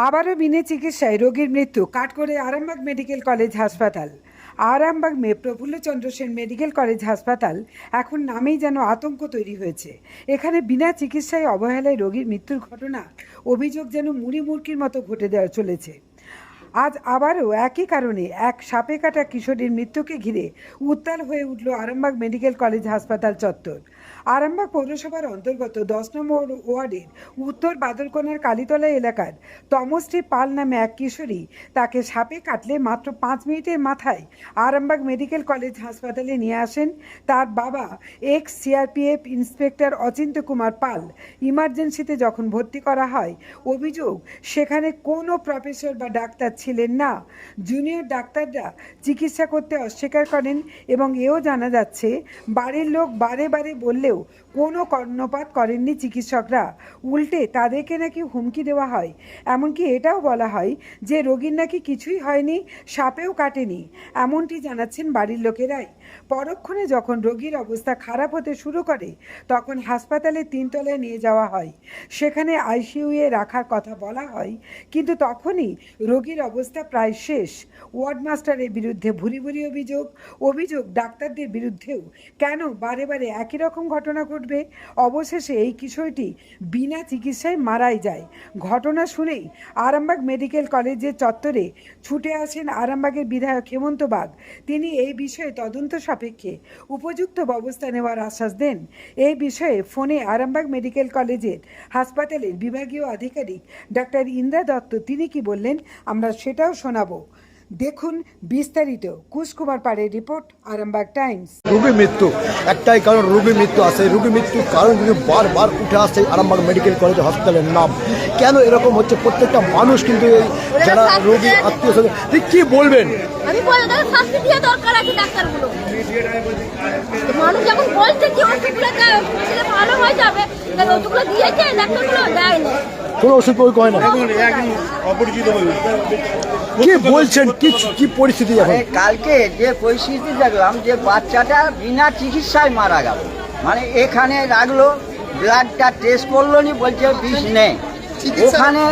আবারও বিনা চিকিৎসায় রোগীর মৃত্যু কাঠগড়ে আরামবাগ মেডিকেল কলেজ হাসপাতাল। আরামবাগ প্রফুল্লচন্দ্র সেন মেডিকেল কলেজ হাসপাতাল এখন নামেই যেন আতঙ্ক তৈরি হয়েছে। এখানে বিনা চিকিৎসায় অবহেলায় রোগীর মৃত্যুর ঘটনা অভিযোগ যেন মুড়িমুড়কির মতো ঘটে দেওয়া চলেছে। আজ আবারও একই কারণে এক সাপে কাটা কিশোরীর মৃত্যুকে ঘিরে উত্তাল হয়ে উঠল আরামবাগ মেডিকেল কলেজ হাসপাতাল চত্বর। আরামবাগ পৌরসভার অন্তর্গত 10 নম্বর ওয়ার্ডের উত্তর বাদলকোনার কালীতলা এলাকার তমশ্রী পাল নামে এক কিশোরী, তাকে সাপে কাটলে মাত্র 5 মিনিটের মাথায় আরামবাগ মেডিকেল কলেজ হাসপাতালে নিয়ে আসেন তার বাবা ex CRPF inspector Achinta Kumar Pal. ইমার্জেন্সিতে যখন ভর্তি করা হয়, অভিযোগ সেখানে কোনো প্রফেসর বা ডাক্তার ছিলেন না। জুনিয়র ডাক্তাররা চিকিৎসা করতে অস্বীকার করেন এবং এও জানা যাচ্ছে বাড়ির লোক বারে বারে বললেও কোনো কর্ণপাত করেননি চিকিৎসকরা। উল্টে তাদেরকে নাকি হুমকি দেওয়া হয়, এমনকি এটাও বলা হয় যে রোগীর নাকি কিছুই হয়নি, সাপেও কাটেনি, এমনটি জানাচ্ছেন বাড়ির লোকেরাই। পরক্ষণে যখন রোগীর অবস্থা খারাপ হতে শুরু করে তখন হাসপাতালে 3 তলায় নিয়ে যাওয়া হয়। সেখানে আইসিইউয়ে রাখার কথা বলা হয়, কিন্তু তখনই রোগীর অবস্থা প্রায় শেষ। ওয়ার্ড মাস্টারের বিরুদ্ধে ভুরি ভুরি অভিযোগ ডাক্তারদের বিরুদ্ধেও। কেন বারে বারে একই রকম ঘটনা ঘটবে? অবশেষে এই কিশোরটি বিনা চিকিৎসায় মারাই যায়। ঘটনা শুনেই আরামবাগ মেডিকেল কলেজের চত্বরে ছুটে আসেন আরামবাগের বিধায়ক হেমন্ত বাগ। তিনি এই বিষয়ে তদন্ত সাপেক্ষে উপযুক্ত ব্যবস্থা নেওয়ার আশ্বাস দেন। এই বিষয়ে ফোনে আরামবাগ মেডিকেল কলেজের হাসপাতালের বিভাগীয় আধিকারিক ডাক্তার ইন্দ্রা দত্ত তিনি কি বললেন আমরা সেটাও শোনাবো। দেখুন বিস্তারিত। কুশকুমার পাড়ের রিপোর্ট, আরামবাগ টাইমস। রোগী মৃত্যু একটাই কারণ, রোগী মৃত্যু আছে। রোগী মৃত্যুর কারণ কিন্তু বারবার উঠে আসছে আরামবাগ মেডিকেল কলেজ হাসপাতালের নাম। কেন এরকম হচ্ছে? প্রত্যেকটা মানুষ কিন্তু এই যারা রোগী আত্মীয় স্বজন কি বলবেন? আমি বলে তাদের শাস্তি দিয়ে দরকার আছে ডাক্তারগুলো। মানুষ যখন বলছে কি ওষুধগুলো দিলে ভালো হয়ে যাবে, তাহলে ওষুধগুলো দিয়েছে ডাক্তারগুলো দেয় না। কোনো ওষুধ প্রয়োগ হয় না। কি বলছেন, কি পরিস্থিতি এখন? কালকে যে পরিস্থিতি দেখলাম যে বাচ্চাটা বিনা চিকিৎসায় মারা গেল। মানে এখানে রাখলো, ব্লাডটা টেস্ট করলো নি, বলছে বিষ নেই। ওখানে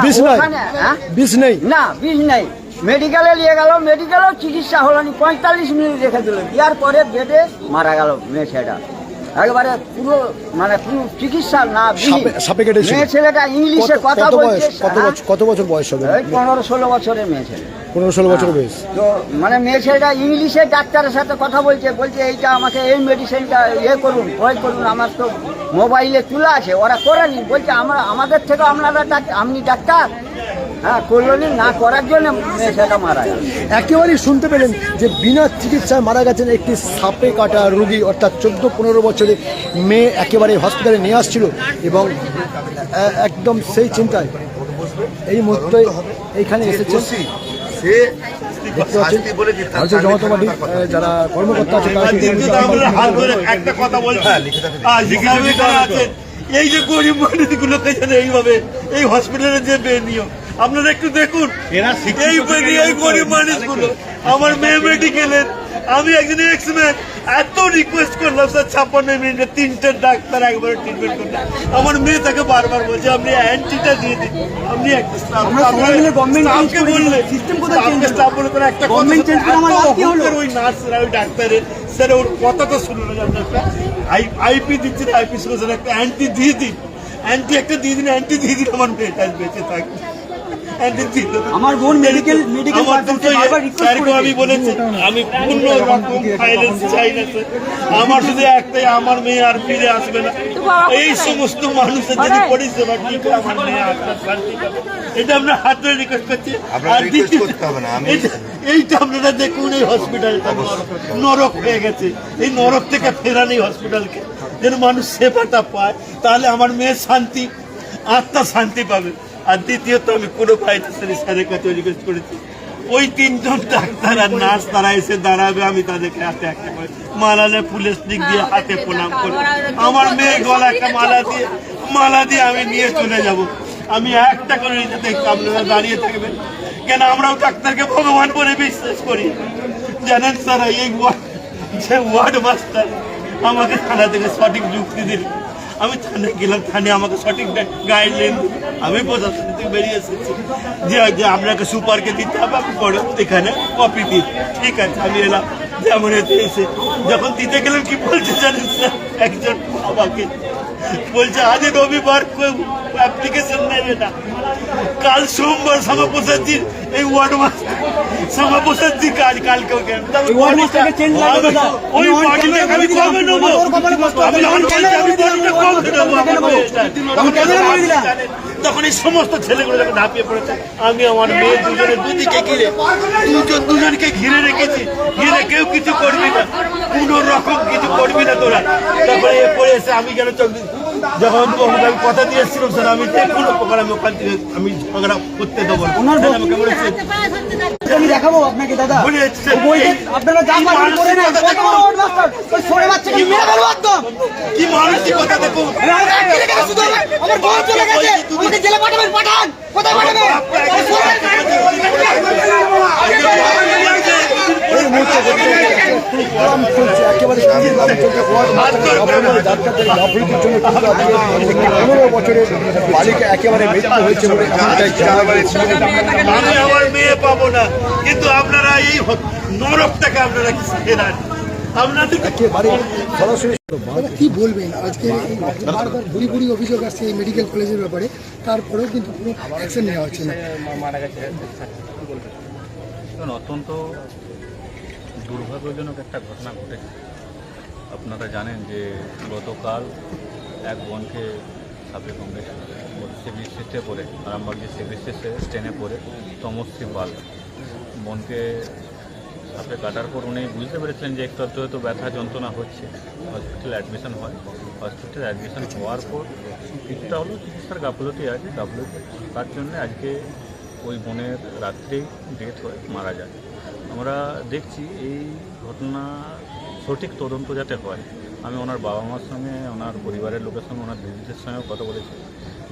বিষ নেই, না বিষ নেই। মেডিকেলে নিয়ে গেল, মেডিকেলেও চিকিৎসা হলো নি, 45 মিনিট রেখে দিল। দেওয়ার পরে বেডে মারা গেল মেয়ে ছেলেটা। একেবারে পুরো মানে পুরো চিকিৎসা না। মেয়ে ছেলেটা ইংলিশে কথা বলছে। কত বছর বয়স হবে? 15-16 বছরের মেয়ে ছেলে। 15-16 বছর বয়স। তো মানে মেয়ে ছেলেটা ইংলিশে ডাক্তারের সাথে কথা বলছে এইটা আমাকে এই মেডিসিনটা করুন, প্রয়োগ করুন। আমার তো মোবাইলে তোলা আছে, ওরা করেনি। বলছে আমাদের থেকে আপনারা আপনি ডাক্তার, হ্যাঁ করলেন না, করার জন্য মেয়ে ছেলেটা মারা গেল। একেবারেই শুনতে পেলেন যে বিনা চিকিৎসায় মারা গেছেন একটি সাপে কাটা রোগী, অর্থাৎ 14-15 বছরে মেয়ে একেবারে হসপিটালে নিয়ে আসছিল এবং একদম সেই চিন্তায় এই মুহূর্তে এইখানে এসেছে। যারা কর্মকর্তা আছে একটা কথা বলছে, এই যে গরিব মানুষগুলোকে যেন এইভাবে এই হসপিটালের যে নিয়ম আপনারা একটু দেখুন। এই গরিব মানুষগুলো, আমার মেয়ে মেডিকেলের, আমি একজন এক্সম্যান, এত রিকোয়েস্ট করলাম স্যার 56 মিনিটে 3টে ডাক্তার একবারে ট্রিটমেন্ট করলাম। আমার মেয়ে তাকে বারবার বলছে আপনি অ্যান্টিটা দিয়ে দিন, আপনি একটা ওই নার্সরা ওই ডাক্তারের স্যার ওর কথা তো শুনুন, আপনার আইপি দিচ্ছেন, আইপি শুনেছেন, একটা অ্যান্টি দিয়ে দিন, অ্যান্টি একটা দিয়ে দিন, অ্যান্টি দিয়ে দিন, আমার মেয়েটা বেঁচে থাকবে। আমার বোন মেডিকেল আমি বলেছি আমি পূর্ণ রকম ফাইন্যান্স চাই না স্যার, আমার শুধু একটাই, আমার মেয়ে আর ফিরে আসবে না। এই সমস্ত মানুষের যদি পরিষেবা ঠিক হয় আমার মেয়ে আপনার শান্তি পাবে, এটা আমরা হাত ধরে রিকোয়েস্ট করছি। আর এইটা আপনারা দেখুন, এই হসপিটালটা নরক হয়ে গেছে। এই নরক থেকে ফেরান এই হসপিটালকে, যেন মানুষ সেবাটা পায়, তাহলে আমার মেয়ের শান্তি, আত্মা শান্তি পাবে। আর দ্বিতীয়ত আমি কোনো ফাইন্যান্সিয়াল স্যারের কাছে রিকোয়েস্ট করেছি, ওই 3জন ডাক্তার আর নার্স তারা এসে দাঁড়াবে, আমি তাদেরকে হাতে একটা করে মালালে ফুলের স্টিক দিয়ে হাতে প্রণাম করে আমার মেয়ের গলা একটা মালা দিয়ে আমি নিয়ে চলে যাব। আমি একটা করে নিতে দেখতে আপনারা দাঁড়িয়ে থাকবেন, কেন আমরাও ডাক্তারকে ভগবান বলে বিশ্বাস করি। জানেন স্যার, এই যে ওয়ার্ড মাস্টার আমাকে থানা থেকে সঠিক যুক্তি দিল, আমি থানায় গেলাম, থানায় আমাকে সঠিক গাইডলাইন, আমি প্রশাসন থেকে বেরিয়ে এসেছি যে আপনাকে সুপারকে দিতে হবে, আমি পরে এখানে কপি দিই। ঠিক আছে, আমি এলাম, যেমন এসে যখন দিতে গেলাম কি বলছে জানেন স্যার, একজন আমাকে বলছে আজ রবিবার অ্যাপ্লিকেশন নেবে না, কাল সোমবার শ্যামাপ্রসাদজির এই ওয়ার্ড মাস্টার শ্যামাপ্রসাদজি কাজ কালকেও কেন ওই বডিটাকে আমি কবে নেবো? আমি যখন বলছি আমি বডিটা কবে নেবো আমার মেয়েটা, তখন এই সমস্ত ছেলেগুলো যখন ঝাঁপিয়ে পড়েছে, আমি আমার মেয়ে দুজনকে ঘিরে রেখেছি, ঘিরে কেউ কিছু করবি না, কোন রকম কিছু করবি না তোরা। তারপরে এ পড়ে এসে আমি যেন যখন আমি কথা দিয়ে এসেছিলাম স্যার, আমি কোনো প্রকার আমি ওখান থেকে আমি ঝগড়া করতে দেবো না। আমাকে বলেছে আমি দেখাবো আপনাকে দাদা, বলেছে আপনারা যা পারেন করে নেন, কত বড় ওয়ার্ড মাস্টার, ওই ছোট বাচ্চাকে মেরে ফেলবো একদম। কি মানসিকতা দেখো, আমার বউ চলে গেছে, আমাকে জেলে পাঠাবেন, পাঠান, কোথায় পাঠাবেন? এই মুহূর্তে গ্রাম চলছে, একেবারে গ্রাম চলছে, ওয়ার্ড মাস্টারের গাফিলতি, ডাক্তারদের গাফিলতির জন্য কিন্তু আজকে 15 বছরের বালিকা একেবারে মৃত্যু হয়েছে বলে এমনটাই জানা গেছে। আমি আমার মেয়ে পাবো না, কিন্তু আপনারা এই নরকটাকে আপনারা কি ফেরান, আপনাদের একেবারে সরাসরি দাদা কি বলবেন আজকে এই বারবার ভুরি ভুরি অভিযোগ আসছে এই মেডিকেল কলেজের ব্যাপারে, তারপরেও কিন্তু কোনো অ্যাকশন নেওয়া হচ্ছে না। অত্যন্ত দুর্ভাগ্যজনক একটা ঘটনা ঘটেছে। আপনারা জানেন যে গতকাল এক বোনকে সাপে কামড়েছে, সিভিল স্টেজে পড়ে, আরামবাগ যে সিভিল স্টেজে পড়ে তমশ্রী পাল বোনকে সাপে কাটার পর উনি বুঝতে পেরেছিলেন যে একটু হয়তো ব্যথা যন্ত্রণা হচ্ছে, হসপিটালে অ্যাডমিশন হয়। হসপিটালে অ্যাডমিশন হওয়ার পর কিছুটা হলো চিকিৎসার গাফিলতি আছে, গাফিলতি তার জন্য আজকে ওই বোনের রাত্রেই ডেথ হয়ে মারা যায়। আমরা দেখছি এই ঘটনা সঠিক তদন্ত যাতে হয়। আমি ওনার বাবা মার সঙ্গে, ওনার পরিবারের লোকের সঙ্গে, ওনার দিদিদের সঙ্গেও কথা বলেছি।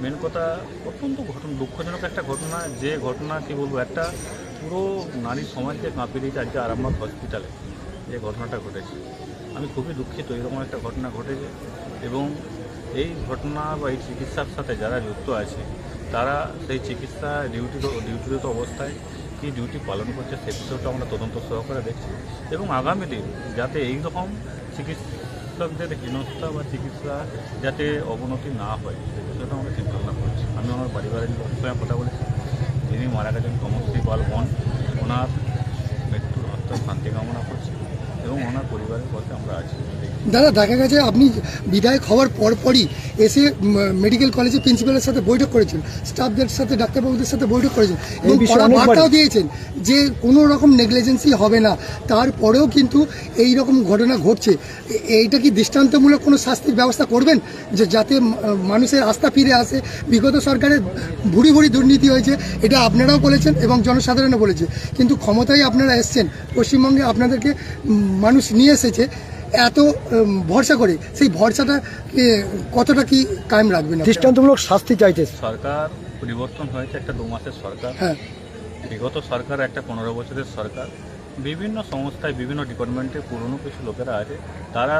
মেন কথা অত্যন্ত দুঃখজনক একটা ঘটনা, যে ঘটনা কী বলবো, একটা পুরো নারী সমাজকে কাঁপিয়ে দিয়েছে আজকে আরামবাগ হসপিটালে যে ঘটনাটা ঘটেছে। আমি খুবই দুঃখিত এরকম একটা ঘটনা ঘটেছে, এবং এই ঘটনা বা এই চিকিৎসার সাথে যারা যুক্ত আছে তারা সেই চিকিৎসা ডিউটিরত অবস্থায় কী ডিউটি পালন করছে সে বিষয়টা আমরা তদন্ত সহকারে দেখছি, এবং আগামী দিন যাতে এই রকম চিকিৎসকদের হীনস্থা বা চিকিৎসা যাতে অবনতি না হয় সে বিষয়টা আমরা চিন্তাভাবনা করছি। আমি আমার পরিবারের সঙ্গে কথা বলেছি, যিনি মারা গেছেন তমশ্রী পাল বোন, ওনার মৃত্যুর আত্মার শান্তি কামনা করছি এবং ওনার পরিবারের পথে আমরা আছি। দাদা দেখা গেছে আপনি বিধায়ক হওয়ার পরপরই এসে মেডিকেল কলেজের প্রিন্সিপালের সাথে বৈঠক করেছেন, স্টাফদের সাথে, ডাক্তারবাবুদের সাথে বৈঠক করেছেন এবং কড়া বার্তাও দিয়েছেন যে কোনো রকম নেগলিজেন্সি হবে না। তারপরেও কিন্তু এই রকম ঘটনা ঘটছে, এইটা কি দৃষ্টান্তমূলক কোনো শাস্তির ব্যবস্থা করবেন যে যাতে মানুষের আস্থা ফিরে আসে? বিগত সরকারের ভুরি ভুরি দুর্নীতি হয়েছে, এটা আপনারাও বলেছেন এবং জনসাধারণও বলেছে, কিন্তু ক্ষমতায় আপনারা এসছেন, পশ্চিমবঙ্গে আপনাদেরকে মানুষ নিয়ে এসেছে এত ভরসা করে, সেই ভরসাটা কতটা কি কায়েম রাখবেন? দৃষ্টান্তমূলক শাস্তি চাইতে সরকার পরিবর্তন হয়েছে, একটা 2 মাসের সরকার। হ্যাঁ, বিগত সরকার একটা 15 বছরের সরকার। বিভিন্ন সংস্থায়, বিভিন্ন ডিপার্টমেন্টে পুরনো কিছু লোকেরা আছে, তারা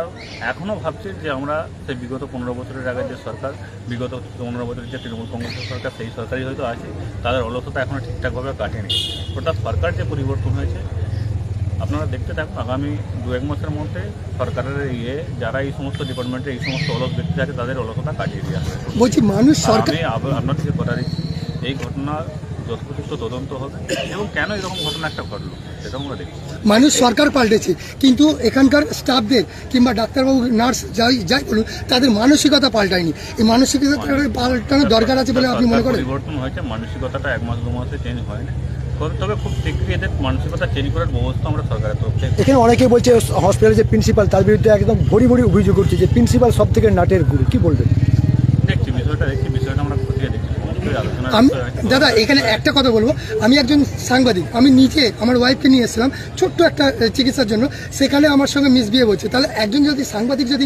এখনও ভাবছে যে আমরা সেই বিগত 15 বছরের আগে যে সরকার, বিগত 15 বছরের যে তৃণমূল কংগ্রেসের সরকার, সেই সরকারই হয়তো আছে, তাদের অলসতা এখনও ঠিকঠাকভাবে কাটেনি। অর্থাৎ সরকার যে পরিবর্তন হয়েছে আপনারা দেখতে থাকুন, আগামী 2-1 মাসের মধ্যে সরকারের যারা এই সমস্ত ডিপার্টমেন্টে এই সমস্ত অলস ব্যক্তি আছে তাদের অলসতা কাটিয়ে দেওয়া হবে। বলছি মানুষ সরকার, আমি আপনাদেরকে কথা দিচ্ছি এই ঘটনার যথোপযুক্ত তদন্ত হবে এবং কেন এরকম ঘটনা একটা ঘটলো সেটা আমরা দেখছি। মানুষ সরকার পাল্টেছে, কিন্তু এখানকার স্টাফদের কিংবা ডাক্তারবাবু, নার্স যাই বলুন, তাদের মানসিকতা পাল্টায়নি। এই মানসিকতা পাল্টানোর দরকার আছে বলে আপনি মনে করেন? পরিবর্তন হয়েছে, মানসিকতাটা 1 মাস 2 মাসে চেঞ্জ হয়নি, তবে খুব শীঘ্রই এদের মানসিকতা চেঞ্জ করার ব্যবস্থা আমরা সরকারের তরফ থেকে। এখানে অনেকেই বলছে হসপিটালের যে প্রিন্সিপাল তার বিরুদ্ধে একদম ভরি ভরি অভিযোগ করছে যে প্রিন্সিপাল সব থেকে নাটের গুরু, কি বলবেন? দেখছি বিষয়টা আমরা খতিয়ে দেখছি, আমি দাদা এখানে একটা কথা বলবো, আমি একজন সাংবাদিক, আমি নিজে আমার ওয়াইফকে নিয়ে এসেছিলাম ছোট্ট একটা চিকিৎসার জন্য, সেখানে আমার সঙ্গে মিসবিহেভ হচ্ছে। তাহলে একজন যদি সাংবাদিক যদি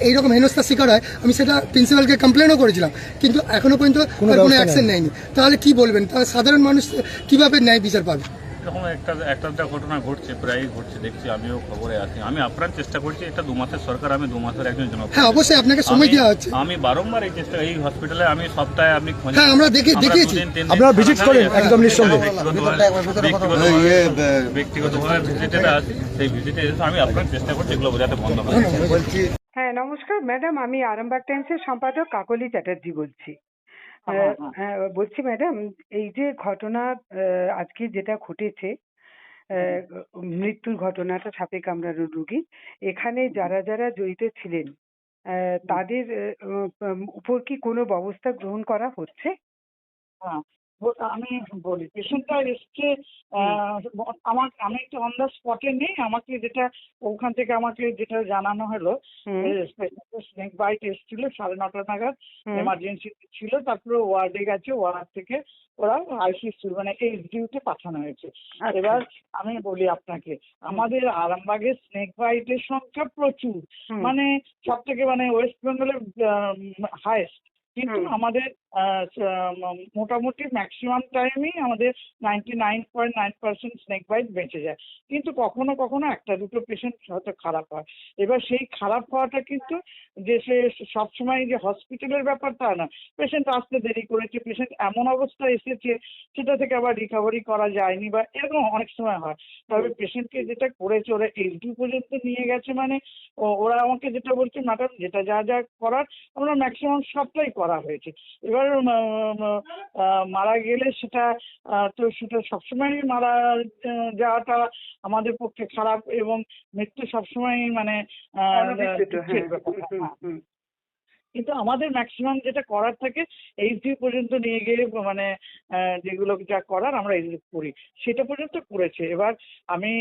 এইরকম হেনস্থার শিকার হয়, আমি সেটা প্রিন্সিপালকে কমপ্লেনও করেছিলাম, কিন্তু এখনো পর্যন্ত কোনো অ্যাকশন নেয়নি। তাহলে কি বলবেন? তাহলে সাধারণ মানুষ কিভাবে ন্যায় বিচার পাবে? এরকম একটা ঘটনা ঘটছে, প্রায়ই ঘটছে, দেখছি, আমিও খবরে আছি। আমি আপ্রাণ চেষ্টা করছি, এটা 2 মাসের সরকার, আমি 2 মাসের একজন জনপ্রতিনিধি। হ্যাঁ, অবশ্যই আপনাকে সময় দেওয়া হচ্ছে। আমি বারংবার এই চেষ্টা, এই হসপিটালে আমি সপ্তাহে আপনি হ্যাঁ, আমরা দেখিয়েছি। আপনারা ভিজিট করেন একদম নিঃসন্দেহে। ব্যক্তিগতভাবে ভিজিটে আছি, সেই ভিজিটে এসে আমি আপ্রাণ চেষ্টা করছি এগুলো বোঝাতে বন্ধ করে। হ্যাঁ, নমস্কার ম্যাডাম, আমি আরামবাগ টাইমসের সম্পাদক কাকলি চ্যাটার্জি বলছি। বলছি ম্যাডাম, এই যে ঘটনা আজকে যেটা ঘটেছে, মৃত্যুর ঘটনাটা, সাপে কামড়ানো রোগী, এখানে যারা যারা জড়িত ছিলেন তাদের উপর কি কোনো ব্যবস্থা গ্রহণ করা হচ্ছে? হ্যাঁ, আমি বলি, পেশেন্টটা এসছে, আমি একটু অন দ্য স্পটে নেই, আমাকে যেটা ওখান থেকে আমাকে যেটা জানানো হলো, স্নেক বাইট এসেছিল 9:30 নাগাদ, এমার্জেন্সি ছিল, তারপরে ওয়ার্ডে গেছে, ওয়ার্ড থেকে ওরা আইসিইউ মানে এইচডিইউতে পাঠানো হয়েছে। এবার আমি বলি আপনাকে, আমাদের আরামবাগের স্নেক বাইটের সংখ্যা প্রচুর, মানে সব থেকে মানে ওয়েস্ট বেঙ্গলের হাইয়েস্ট, কিন্তু আমাদের মোটামুটি ম্যাক্সিমাম টাইমই আমাদের 99.9% স্নেক বাইট বেঁচে যায়, কিন্তু কখনো কখনো একটা দুটো পেশেন্ট হয়তো খারাপ হয়। এবার সেই খারাপ হওয়াটা কিন্তু যে সে সবসময় যে হসপিটালের ব্যাপারটা না, পেশেন্ট আসতে দেরি করেছে, পেশেন্ট এমন অবস্থায় এসেছে সেটা থেকে আবার রিকভারি করা যায়নি, বা এরকম অনেক সময় হয়। তবে পেশেন্টকে যেটা করেছে, ওরা এইচডি পর্যন্ত নিয়ে গেছে, মানে ওরা আমাকে যেটা বলছে, ম্যাডাম যেটা যা যা করার আমরা ম্যাক্সিমাম সবটাই করা হয়েছে। এবার মারা গেলে সেটা তো সেটা সবসময় মারা যাওয়াটা আমাদের পক্ষে খারাপ, এবং মৃত্যু সবসময় মানে কিন্তু আমাদের ম্যাক্সিমাম যেটা করার থাকে এইচডি পর্যন্ত নিয়ে গিয়ে মানে যেগুলো যা করার আমরা এইগুলো করি, সেটা পর্যন্ত করেছে। এবার আমি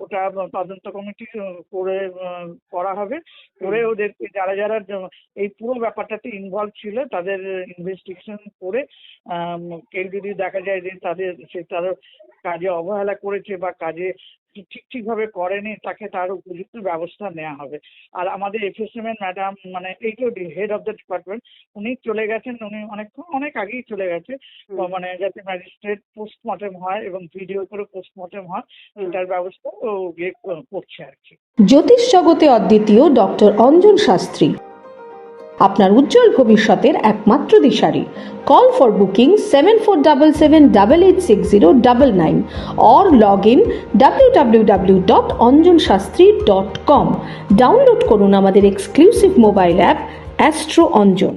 ওটা তদন্ত কমিটি করে করা হবে, করে ওদেরকে যারা যারা এই পুরো ব্যাপারটাতে ইনভলভ ছিল তাদের ইনভেস্টিগেশন করে কেউ যদি দেখা যায় যে তার কাজে অবহেলা করেছে বা কাজে ঠিকভাবে করেনি, তাকে তার উপযুক্ত ব্যবস্থা নেওয়া হবে। আর আমাদের এফএসএম এর ম্যাডাম, মানে এইটা হেড অফ দ্য ডিপার্টমেন্ট, উনি চলে গেছেন, উনি অনেক আগেই চলে গেছে, মানে যাতে ম্যাজিস্ট্রেট পোস্টমর্টেম হয় এবং ভিডিও করে পোস্টমর্টেম হয়, এটার ব্যবস্থা ও গিয়ে করছে আর কি। জ্যোতিষ জগতে অদ্বিতীয় ডক্টর অঞ্জন শাস্ত্রী, আপনার উজ্জ্বল ভবিষ্যতের একমাত্র দিশারি। Call for booking 7477886099 or log in www.anjanshastri.com। Download করুন আমাদের exclusive mobile app astro Anjan.